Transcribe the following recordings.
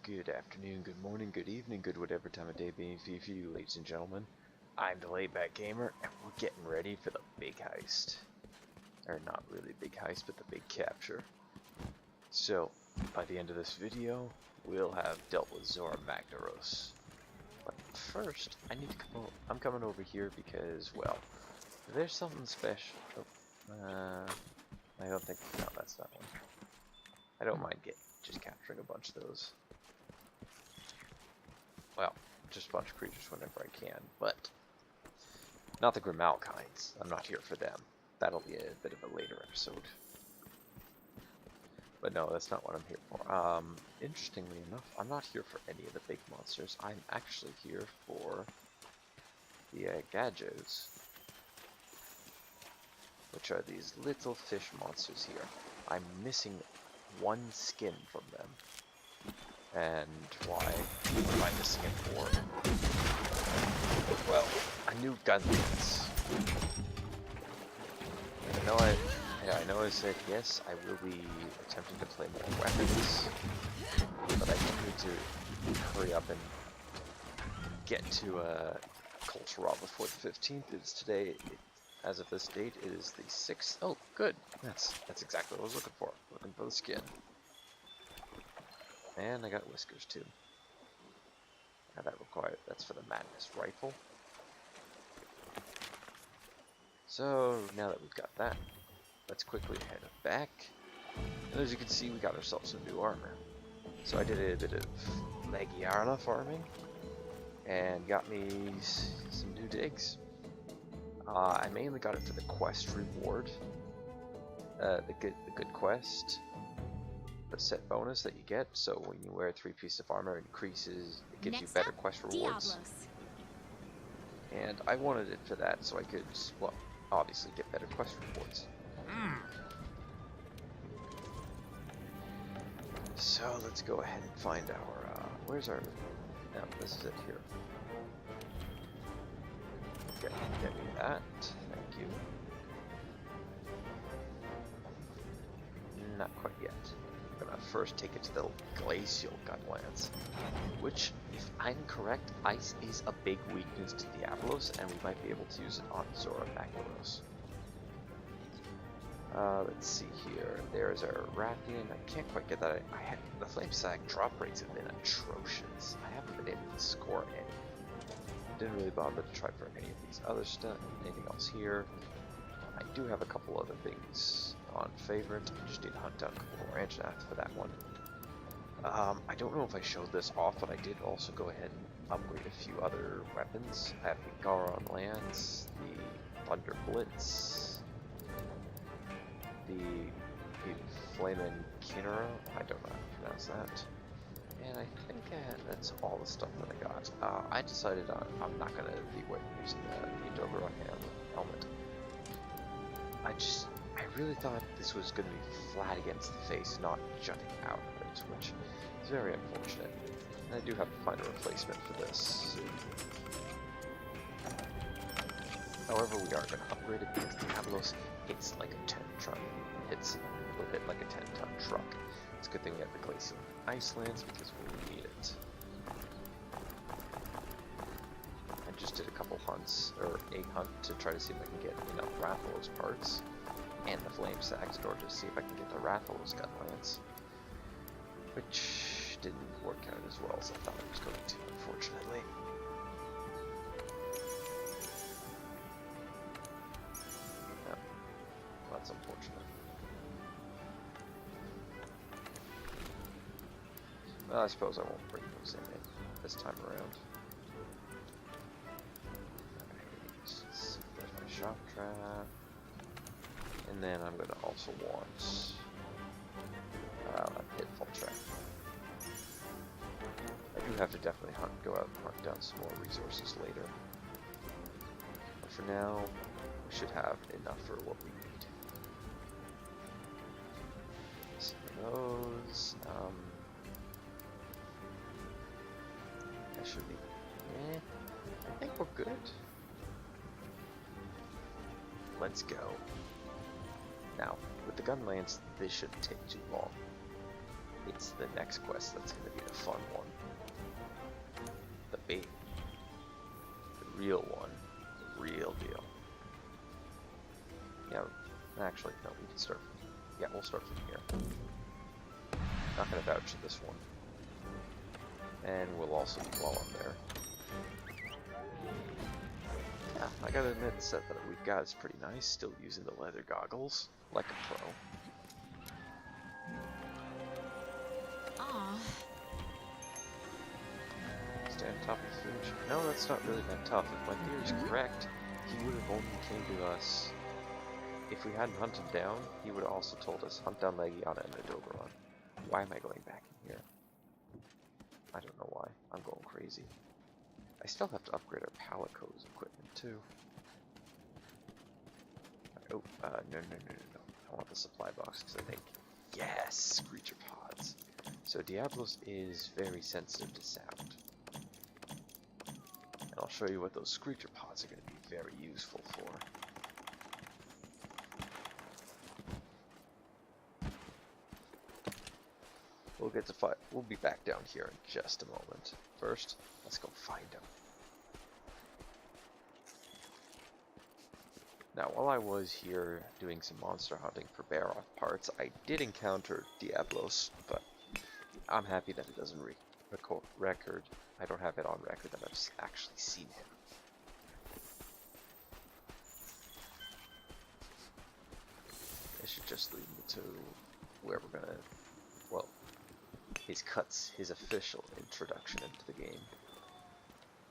Good afternoon, good morning, good evening, good whatever time of day being for you, ladies and gentlemen. I'm the Laidback Gamer, and we're getting ready for the big heist. Or not really big heist, but the big capture. So, by the end of this video, we'll have dealt with Zorah Magdaros. But first, I'm coming over here because, well, there's something special. I don't think, no, that's not one. I don't mind just capturing a bunch of those. Well, just a bunch of creatures whenever I can, but not the Grimal kinds. I'm not here for them. That'll be a bit of a later episode. But no, that's not what I'm here for. Interestingly enough, I'm not here for any of the big monsters. I'm actually here for the Gadgos, which are these little fish monsters here. I'm missing one skin from them. And why am I missing it for? Well, a new gun lance. I know I said yes, I will be attempting to play more weapons, but I do need to hurry up and get to Cultural before the 15th. It's today, as of this date, it is the 6th. Oh, good. That's exactly what I was looking for. Looking for the skin. And I got whiskers too. Now that's for the Madness Rifle. So now that we've got that, let's quickly head back. And as you can see, we got ourselves some new armor. So I did a bit of Legiarna farming and got me some new digs. I mainly got it for the quest reward, the good quest. The set bonus that you get, so when you wear 3 pieces of armor, it gives you better quest rewards. Diablos. And I wanted it for that, so I could, well, obviously get better quest rewards. So let's go ahead and find our, where's our, no, this is it here. Okay, get me that, thank you. Not quite yet. I'm gonna first take it to the Glacial Gunlance, which, if I'm correct, ice is a big weakness to Diablos, and we might be able to use it on Zorah Magdaros. Let's see here. There's our Rathian. I can't quite get that. The Flame Sack drop rates have been atrocious. I haven't been able to score any. Didn't really bother to try for any of these other stuff. Anything else here? I do have a couple other things on favorite. I just need to hunt down a couple more Anjanath for that one. I don't know if I showed this off, but I did also go ahead and upgrade a few other weapons. I have the Garon Lance, the Thunder Blitz, the Flamin' Kinnera, I don't know how to pronounce that. And I think that's all the stuff that I got. I decided I'm not going to be using the Dobro helmet. I really thought this was going to be flat against the face, not jutting out of it, which is very unfortunate. And I do have to find a replacement for this. However, we are going to upgrade it because Diablos hits like a 10-ton. Will hit like a 10-ton truck. It's a good thing we have the Glacial Ice Lance because we need it. I just did a couple hunts, or a hunt, to try to see if I can get enough Rathalos parts and the Flame Sacks in order to see if I can get the Rathalos Gun Lance, which didn't work out as well as I thought it was going to, unfortunately. Yeah, that's unfortunate. Well, I suppose I won't bring those in this time around. There's my shock trap. And then I'm going to also want a pitfall trap. I do have to definitely go out and hunt down some more resources later. But for now, we should have enough for what we need. Some of those. That should be. I think we're good. Let's go. Now, with the gun lance, this shouldn't take too long. It's the next quest that's going to be the fun one. The big, the real one, the real deal. Yeah, actually, no, we can start from, yeah, we'll start from here. Not going to vouch for this one. And we'll also be while I'm there. Yeah, I gotta admit, the set that we've got is pretty nice. Still using the leather goggles, like a pro. Aw. Stand on top of the huge. No, that's not really that tough. If my theory's correct, he would have only came to us. If we hadn't hunted him down, he would have also told us hunt down Legiana and Adoberon. Why am I going back in here? I don't know why. I'm going crazy. I still have to upgrade our Palico's equipment too. Oh, no. I want the supply box because I think, yes, Screecher Pods. So Diablos is very sensitive to sound. And I'll show you what those Screecher Pods are going to be very useful for. We'll get to fight. We'll be back down here in just a moment. First, let's go find them. Now, while I was here doing some monster hunting for Baroth parts, I did encounter Diablos, but I'm happy that it doesn't record. I don't have it on record that I've actually seen him. It should just lead me to where we're gonna, well, his official introduction into the game.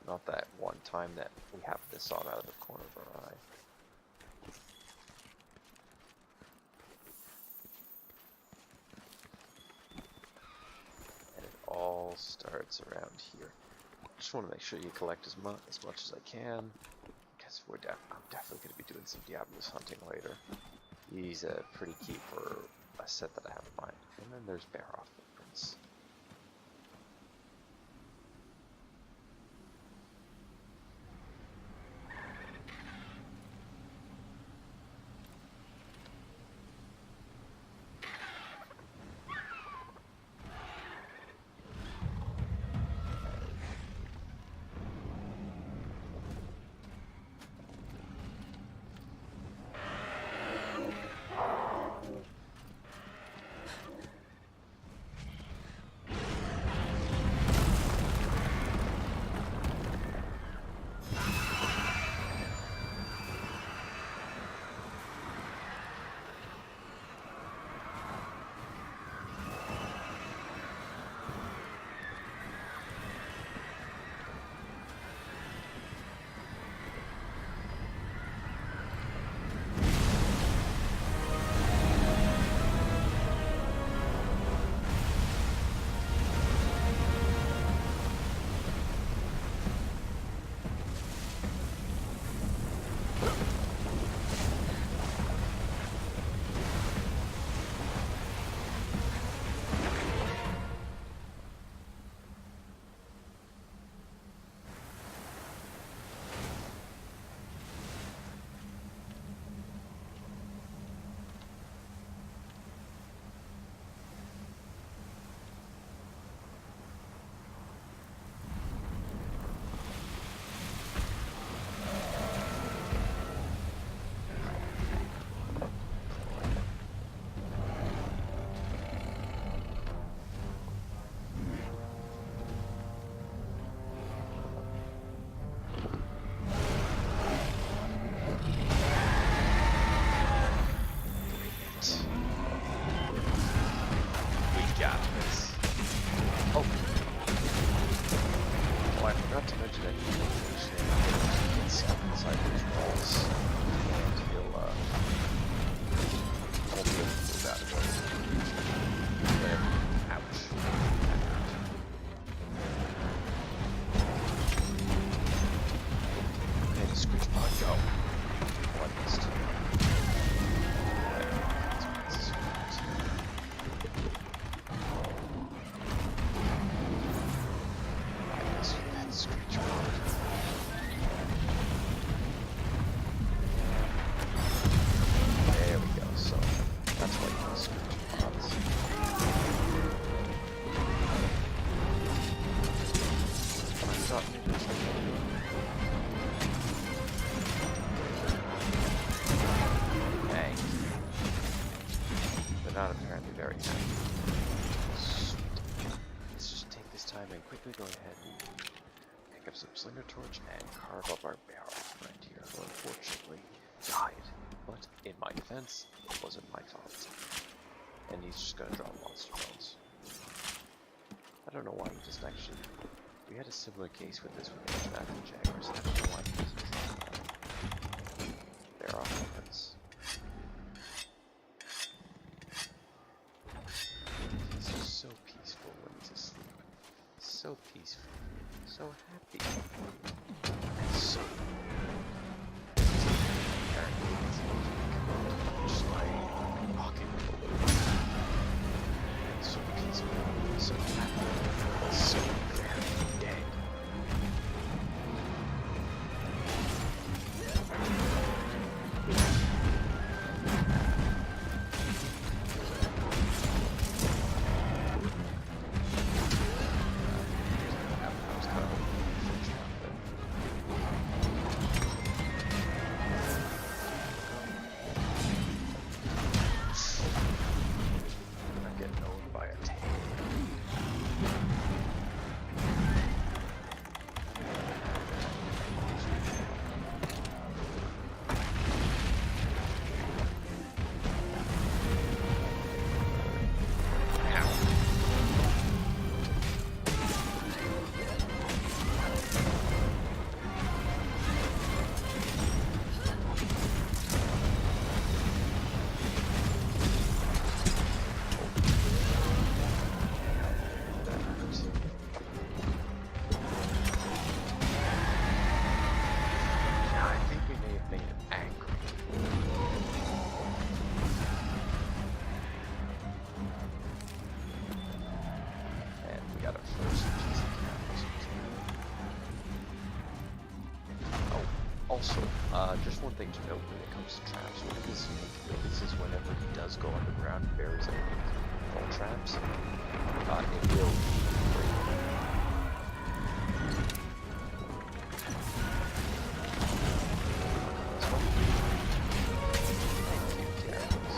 Not that one time that we happened to saw him out of the corner of our eye. And it all starts around here. Just want to make sure you collect as much as I can, because I'm definitely going to be doing some Diablos hunting later. He's pretty key for a set that I have in mind. And then there's Baroth footprints. quickly go ahead and pick up some Slinger Torch and carve up our barrel friend here, who unfortunately died. But in my defense, it wasn't my fault. And he's just gonna drop monster bones. I don't know why he doesn't actually... We had a similar case with this with the Matthew Jaggers. I don't know why he doesn't drop that. There are weapons. He's just so peaceful when he's asleep. So peaceful. So happy. And so... Apparently it's just by rocking with the wind. And so peaceful. So happy. So very dead. Also, just one thing to note when it comes to traps, one of his unique abilities is whenever he does go underground and buries enemies in all traps, it will break. Thank you, Diablos.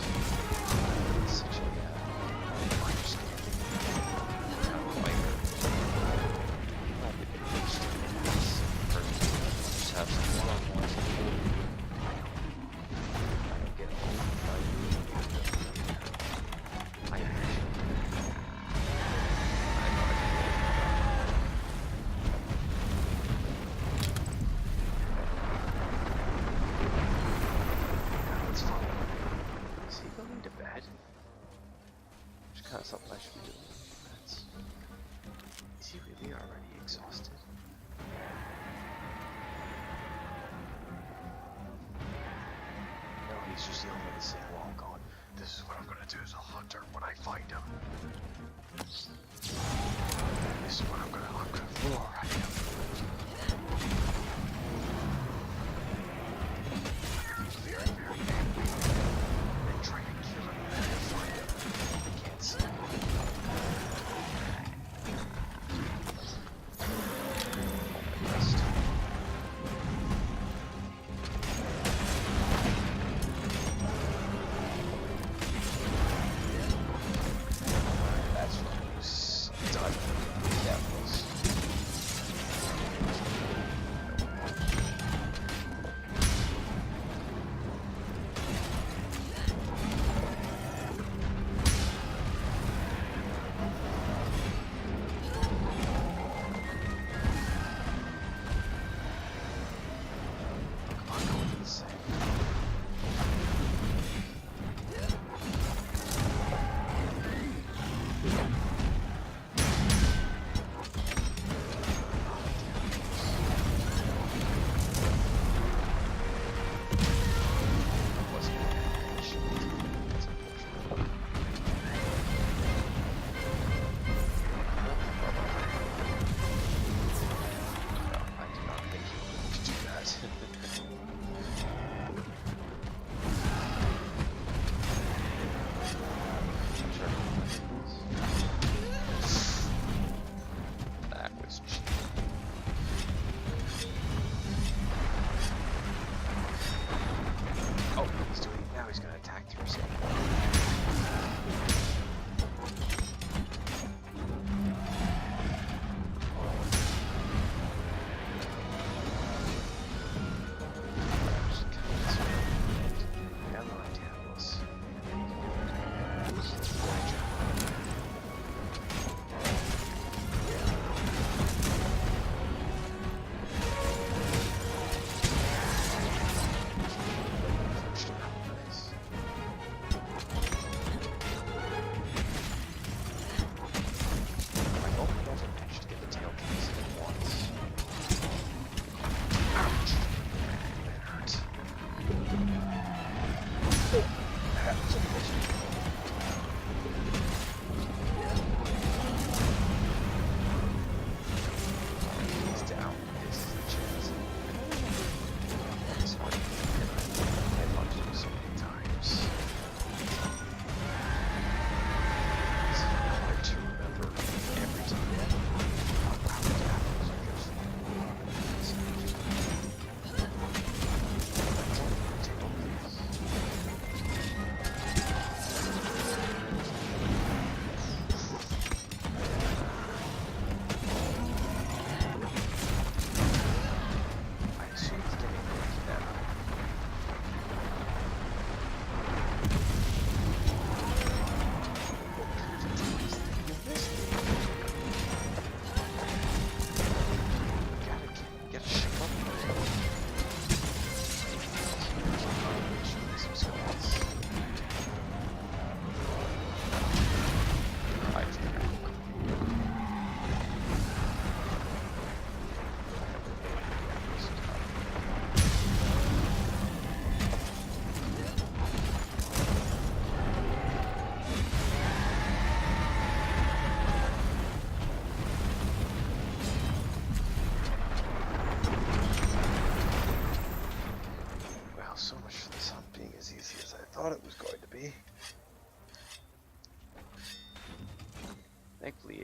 It's such a understanding player. Not the biggest person. Just have some one-on-one. I don't get all I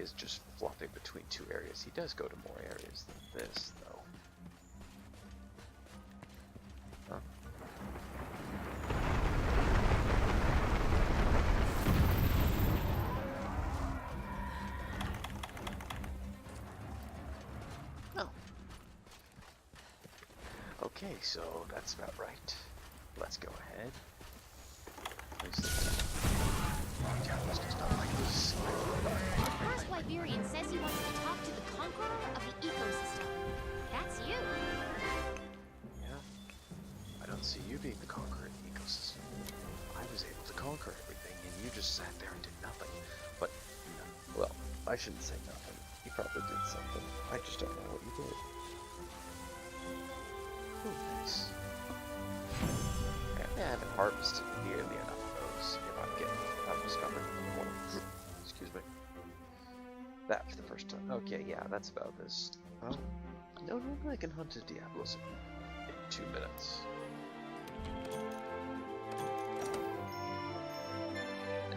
is just fluffing between two areas. He does go to more areas than this, though. Huh? Oh. Okay, so that's about right. Let's go ahead. Diablos does not like this. First Wyverian says he wants to talk to the conqueror of the ecosystem. That's you. Yeah. I don't see you being the conqueror of the ecosystem. I was able to conquer everything, and you just sat there and did nothing. But, no. Well, I shouldn't say nothing. You probably did something. I just don't know what you did. Oh, nice. I haven't harvested nearly enough of those if I'm discovering more. Excuse me. That for the first time. Okay, yeah, that's about this. No, normally I can hunt a Diablos in 2 minutes.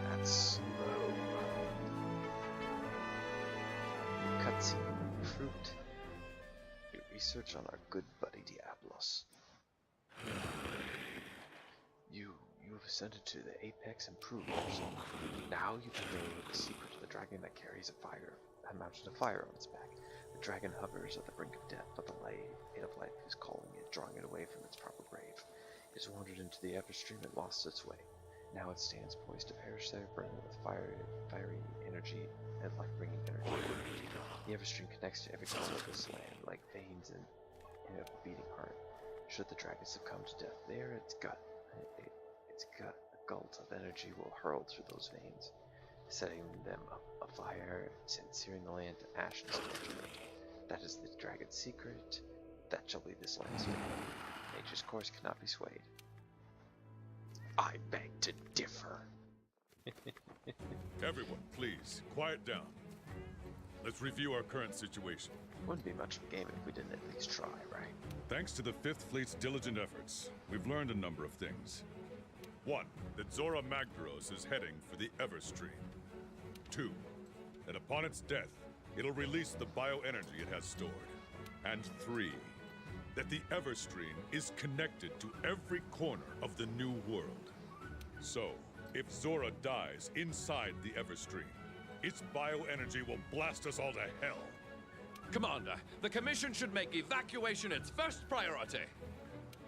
That's slow. Cutscene fruit. Do research on our good buddy Diablos. You have ascended to the apex improvers. Now you can know the secret of the dragon that carries a mountain of fire on its back. The dragon hovers at the brink of death, but the light of life is calling it, drawing it away from its proper grave. It has wandered into the everstream and lost its way. Now it stands poised to perish there, burning with fiery energy and life-bringing energy. The everstream connects to every corner of this land, like veins in a beating heart. Should the dragon succumb to death there, its gullet of energy will hurl through those veins, setting them afire and searing the land to ash and scorchment. That is the dragon's secret. That shall be this land's fate. Nature's course cannot be swayed. I beg to differ. Everyone, please, quiet down. Let's review our current situation. Wouldn't be much of a game if we didn't at least try, right? Thanks to the 5th Fleet's diligent efforts, we've learned a number of things. 1. That Zorah Magdaros is heading for the Everstream. 2. That upon its death, it'll release the bioenergy it has stored. And 3. That the Everstream is connected to every corner of the new world. So, if Zorah dies inside the Everstream, its bioenergy will blast us all to hell. Commander, the Commission should make evacuation its first priority.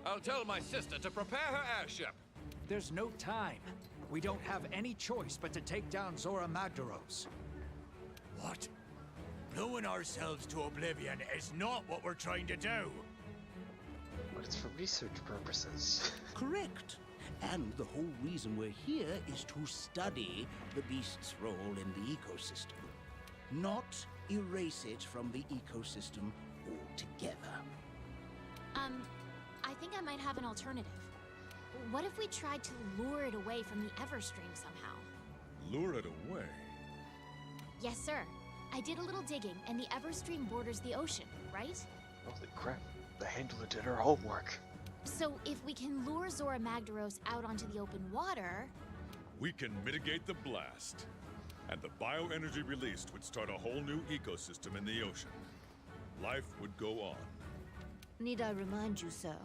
I'll tell my sister to prepare her airship. There's no time. We don't have any choice but to take down Zorah Magdaros. What? Blowing ourselves to oblivion is not what we're trying to do. But it's for research purposes. Correct. And the whole reason we're here is to study the beast's role in the ecosystem. Not erase it from the ecosystem altogether. I think I might have an alternative. What if we tried to lure it away from the Everstream somehow? Lure it away? Yes, sir. I did a little digging, and the Everstream borders the ocean, right? Holy crap, the handler did her homework. So if we can lure Zorah Magdaros out onto the open water... We can mitigate the blast. And the bioenergy released would start a whole new ecosystem in the ocean. Life would go on. Need I remind you, sir,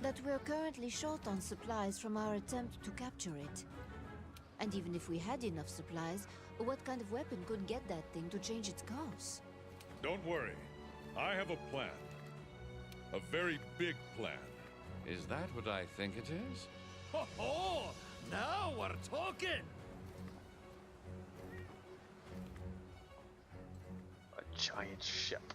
that we're currently short on supplies from our attempt to capture it? And even if we had enough supplies, what kind of weapon could get that thing to change its course? Don't worry. I have a plan. A very big plan. Is that what I think it is? Ho ho! Now we're talking! A giant ship.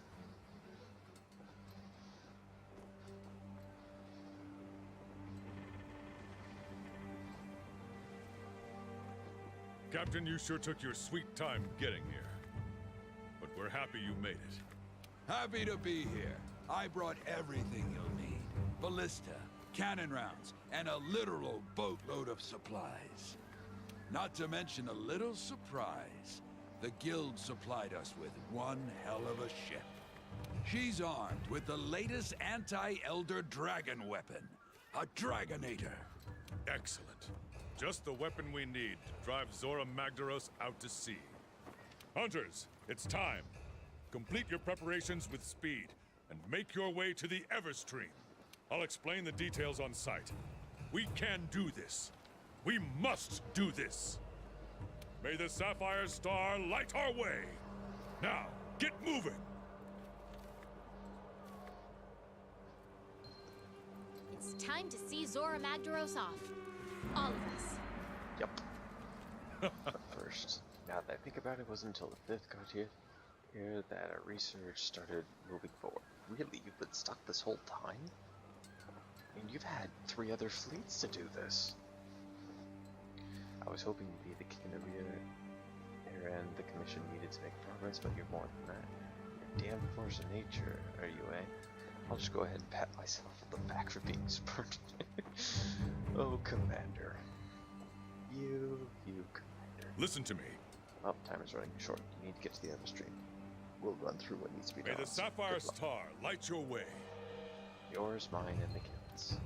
Captain, you sure took your sweet time getting here. But we're happy you made it. Happy to be here. I brought everything you'll need. Ballista, cannon rounds, and a literal boatload of supplies. Not to mention a little surprise. The guild supplied us with one hell of a ship. She's armed with the latest anti-Elder dragon weapon, a Dragonator. Excellent. Just the weapon we need to drive Zorah Magdaros out to sea. Hunters, it's time. Complete your preparations with speed and make your way to the Everstream. I'll explain the details on site. We can do this. We must do this. May the Sapphire Star light our way. Now, get moving. It's time to see Zorah Magdaros off. All of us. Yep. But first, now that I think about it, it wasn't until the 5th got here that our research started moving forward. Really? You've been stuck this whole time? I mean, you've had 3 other fleets to do this. I was hoping you'd be the king of the rear and the commission needed to make progress, but you're more than that. You're a damn force of nature, are you, eh? I'll just go ahead and pat myself on the back for being smart. Oh, Commander. You Commander. Listen to me. Well, time is running short. You need to get to the other stream. We'll run through what needs to be done. May the Sapphire Star light your way. Yours, mine, and the kids.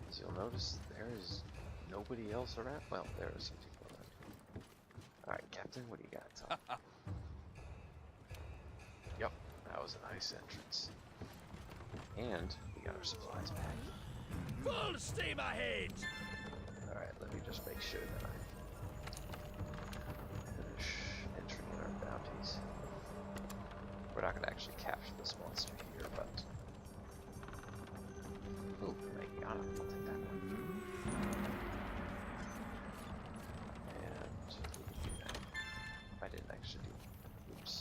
As you'll notice, there is nobody else around. Well, there are some people around. Alright, Captain, what do you got? Yep, that was a nice entrance. And we got our supplies back. Full steam ahead! Alright, let me just make sure that I finish entering in our bounties. We're not going to actually capture this monster here, but... Oh, Maggiana, I'll take that one. And... I didn't actually do... Oops.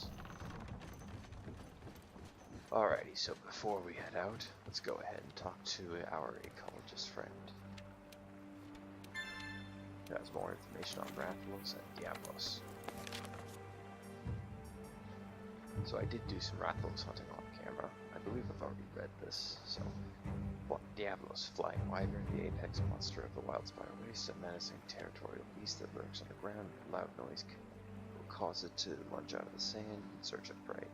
Alrighty, so before we head out, let's go ahead and talk to our ecologist friend. Who has more information on Rathalos and Diablos. So I did do some Rathalos hunting on camera. I believe I've already read this, so... What, Diablos, flying wyvern, the apex monster of the Wildspire waste, a menacing territorial beast that lurks underground. Loud noise will cause it to lunge out of the sand in search of prey.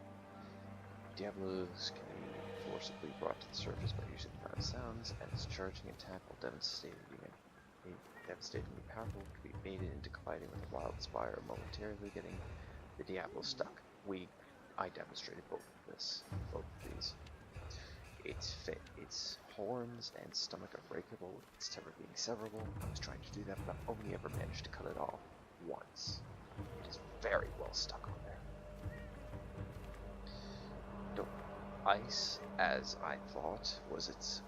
Diablos can be forcibly brought to the surface by using loud sounds, and its charging attack will devastatingly powerful, can be baited into colliding with the Wildspire, momentarily getting the Diablo stuck. I demonstrated both of these. Its horns and stomach are breakable, with its tether being severable. I was trying to do that, but I've only ever managed to cut it off once. It is very well stuck on there. Ice, as I thought, is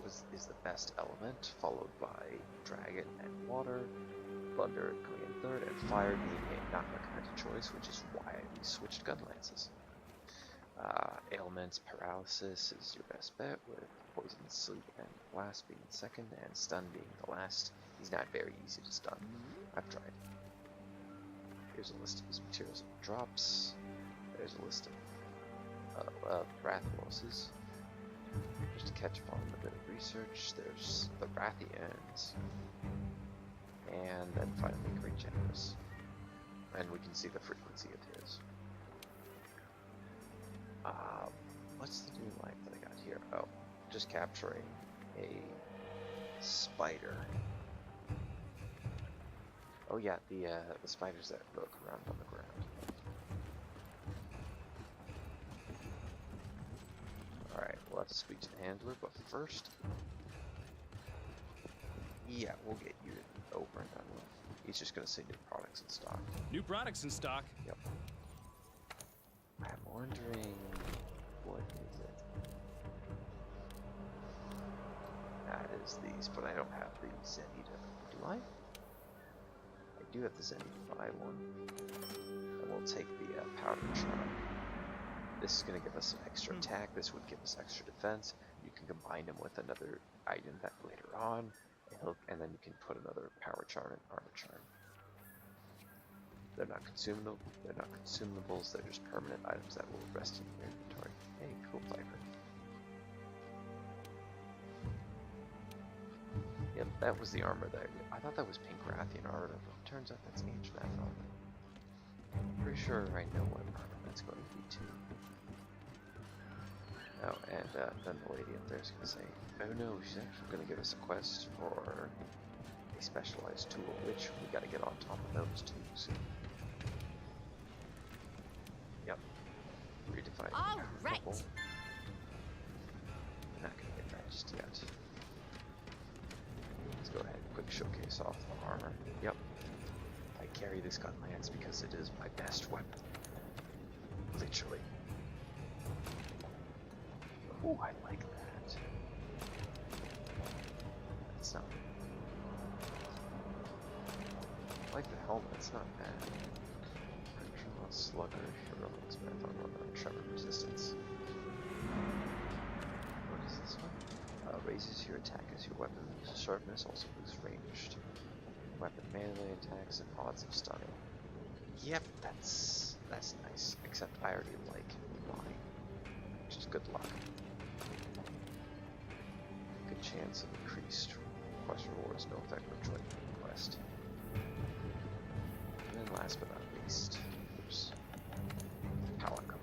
the best element, followed by dragon and water, thunder coming in third, and fire being a not recommended choice, which is why we switched gun lances. Ailments, paralysis is your best bet, with poison, sleep, and blast being second, and stun being the last. He's not very easy to stun. I've tried. Here's a list of his materials and drops. There's a list of Rathaloses. Just to catch up on a bit of research, there's the Rathians, and then finally Great Generous. And we can see the frequency of his. What's the new life that I got here? Oh, just capturing a spider. Oh yeah, the spiders that look around on the ground. Alright, we'll have to speak to the handler, but first... Yeah, we'll get you over and done with. He's just gonna say new products in stock. New products in stock? Yep. I'm wondering... what is it? That is these, but I don't have the Zenita. Do I? I do have the Zenita 5 one. And we'll take the powder charm. This is going to give us an extra attack. This would give us extra defense. You can combine them with another item that later on, and then you can put another power charm and armor charm. They're not consumable. They're not consumables. They're just permanent items that will rest in your inventory. Hey, cool flavor. Yep, that was the armor that I thought that was pink Rathian armor. But turns out that's HMAF armor. I'm pretty sure I know what armor that's going to be too. Oh, and then the lady up there is going to say, oh no, she's actually going to give us a quest for a specialized tool, which we gotta get on top of those too soon. Yep. Redefine. All right. We're not gonna get that just yet. Let's go ahead and quick showcase off the armor. Yep. I carry this gun lance because it is my best weapon. Literally. Ooh, I like that. That's not. I like the helmet, it's not bad. Control slugger, heroics, marathon runner, tremor resistance. What is this one? Raises your attack as your weapon loses sharpness, also boosts ranged weapon melee attacks and odds of stunning. Yep, that's nice. Except I already like mine, which is good luck. Good chance of increased quest rewards, no effect when joining the quest. And then last but not least, oops, Palico.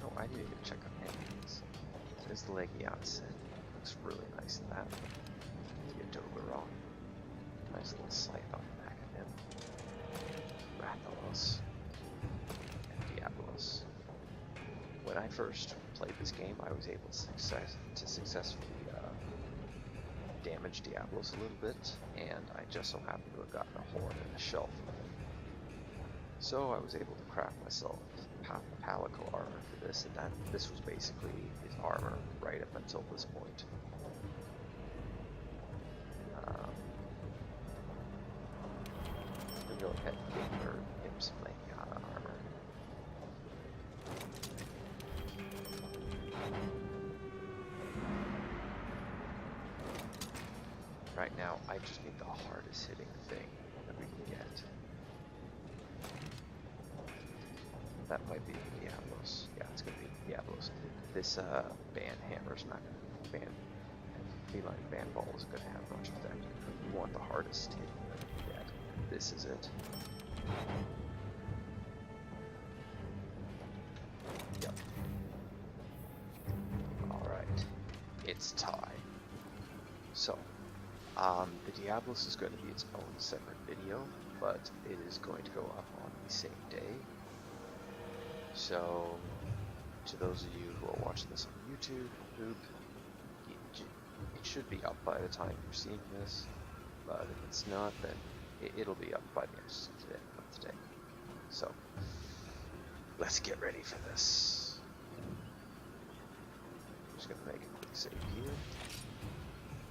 Oh, I need to go check on enemies. There's the Legion set. Looks really nice in that. The Adobe Rock. Nice little scythe on the back of him. Rathalos and Diablos. When I first played this game, I was able to successfully damage Diablos a little bit, and I just so happened to have gotten a horn and a shell from him. So I was able to craft myself Palico armor for this, and this was basically his armor right up until this point. Go ahead and give him some Legion armor. Right now, I just need the hardest hitting thing that we can get. That might be Diablos. Yeah, it's gonna be Diablos. This band hammer's not gonna feline band ball isn't gonna have much effect. We want the hardest hitting that we can get. This is it. Yep. Alright. It's time. So, the Diablos is going to be its own separate video, but it is going to go up on the same day. So, to those of you who are watching this on YouTube, it should be up by the time you're seeing this, but if it's not, then it'll be up by the end of today. So, let's get ready for this. I'm just going to make a quick save here.